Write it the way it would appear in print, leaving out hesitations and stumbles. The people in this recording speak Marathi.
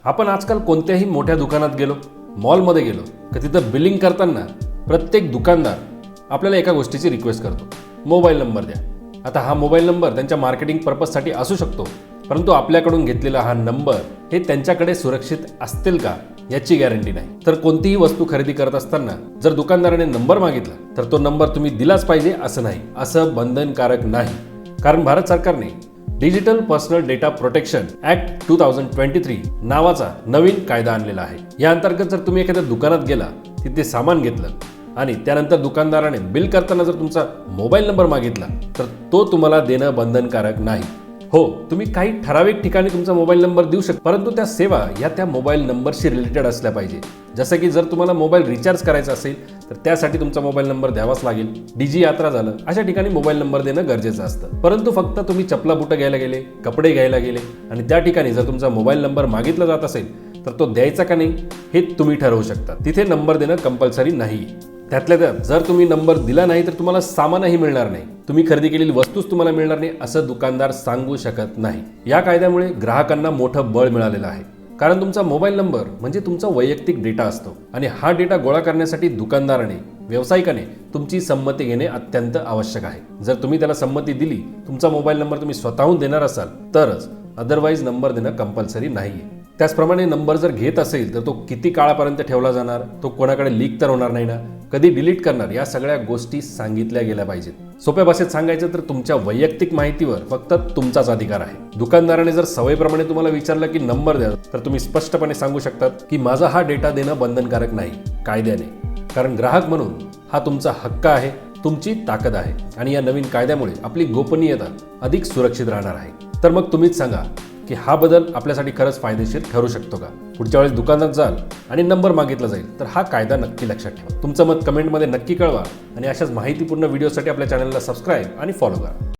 आपण आजकाल कोणत्याही मोठ्या दुकानात गेलो, मॉलमध्ये गेलो की तिथं बिलिंग करताना प्रत्येक दुकानदार आपल्याला एका गोष्टीची रिक्वेस्ट करतो, मोबाईल नंबर द्या. आता हा मोबाईल नंबर त्यांच्या मार्केटिंग पर्पजसाठी असू शकतो, परंतु आपल्याकडून घेतलेला हा नंबर हे त्यांच्याकडे सुरक्षित असतील का याची गॅरंटी नाही. तर कोणतीही वस्तू खरेदी करत असताना जर दुकानदाराने नंबर मागितला तर तो नंबर तुम्ही दिलाच पाहिजे असं नाही, असं बंधनकारक नाही. कारण भारत सरकारने digital personal data protection act 2023 नावाचा नवीन कायदा आणलेला आहे. या अंतर्गत जर तुम्ही एखाद्या दुकानात गेला, तिथे सामान घेतलं आणि त्यानंतर दुकानदाराने बिल करताना जर तुमचा मोबाईल नंबर मागितला तर तो तुम्हाला देणं बंधनकारक नाही. हो, तुम्ही काही ठराविक ठिकाणी तुमचा मोबाईल नंबर देऊ शकता, परंतु त्या सेवा या त्या मोबाईल नंबरशी रिलेटेड असल्या पाहिजे. जसं की जर तुम्हाला मोबाईल रिचार्ज करायचा असेल तर त्यासाठी तुमचा मोबाईल नंबर द्यावाच लागेल. डीजी यात्रा झालं, अशा ठिकाणी मोबाईल नंबर देणं गरजेचं असतं. परंतु फक्त तुम्ही चपला बुटं घ्यायला गेले, कपडे घ्यायला गेले आणि त्या ठिकाणी जर तुमचा मोबाईल नंबर मागितला जात असेल तर तो द्यायचा का नाही हे तुम्ही ठरवू शकता. तिथे नंबर देणं कंपल्सरी नाही. त्यातल्या त्यात जर तुम्ही नंबर दिला नाही तर तुम्हाला सामानही मिळणार नाही, तुम्ही खरेदी केलेली वस्तूच तुम्हाला मिळणार नाही असं दुकानदार सांगू शकत नाही. या कायद्यामुळे ग्राहकांना मोठं बळ मिळालेलं आहे. कारण तुमचा मोबाईल नंबर म्हणजे तुमचा वैयक्तिक डेटा असतो आणि हा डेटा गोळा करण्यासाठी दुकानदाराने, व्यावसायिकाने तुमची संमती घेणे अत्यंत आवश्यक आहे. जर तुम्ही त्याला संमती दिली, तुमचा मोबाईल नंबर तुम्ही स्वतःहून देणार असाल तरच, अदरवाईज नंबर देणं कंपल्सरी नाहीये. त्याचप्रमाणे नंबर जर घेत असेल तर तो किती काळापर्यंत ठेवला जाणार, तो कोणाकडे लीक तर होणार नाही ना, कधी डिलीट करणार, या सगळ्या गोष्टी सांगितल्या गेल्या पाहिजेत. सोप्या भाषेत सांगायचं तर तुमच्या वैयक्तिक माहितीवर फक्त तुमचाच अधिकार आहे. दुकानदाराने जर सवयीप्रमाणे तुम्हाला विचारलं की नंबर द्या तर तुम्ही स्पष्टपणे सांगू शकतात की माझा हा डेटा देणं बंधनकारक नाही कायद्याने. कारण ग्राहक म्हणून हा तुमचा हक्क आहे, तुमची ताकद आहे आणि या नवीन कायद्यामुळे आपली गोपनीयता अधिक सुरक्षित राहणार आहे. तर मग तुम्हीच सांगा की हा बदल आपल्यासाठी खरंच फायदेशीर ठरू शकतो का? पुढच्या वेळेस दुकानात जाल आणि नंबर मागितला जाईल तर हा कायदा नक्की लक्षात ठेवा. तुमचं मत कमेंटमध्ये नक्की कळवा आणि अशाच माहितीपूर्ण व्हिडिओसाठी आपल्या चॅनलला सबस्क्राईब आणि फॉलो करा.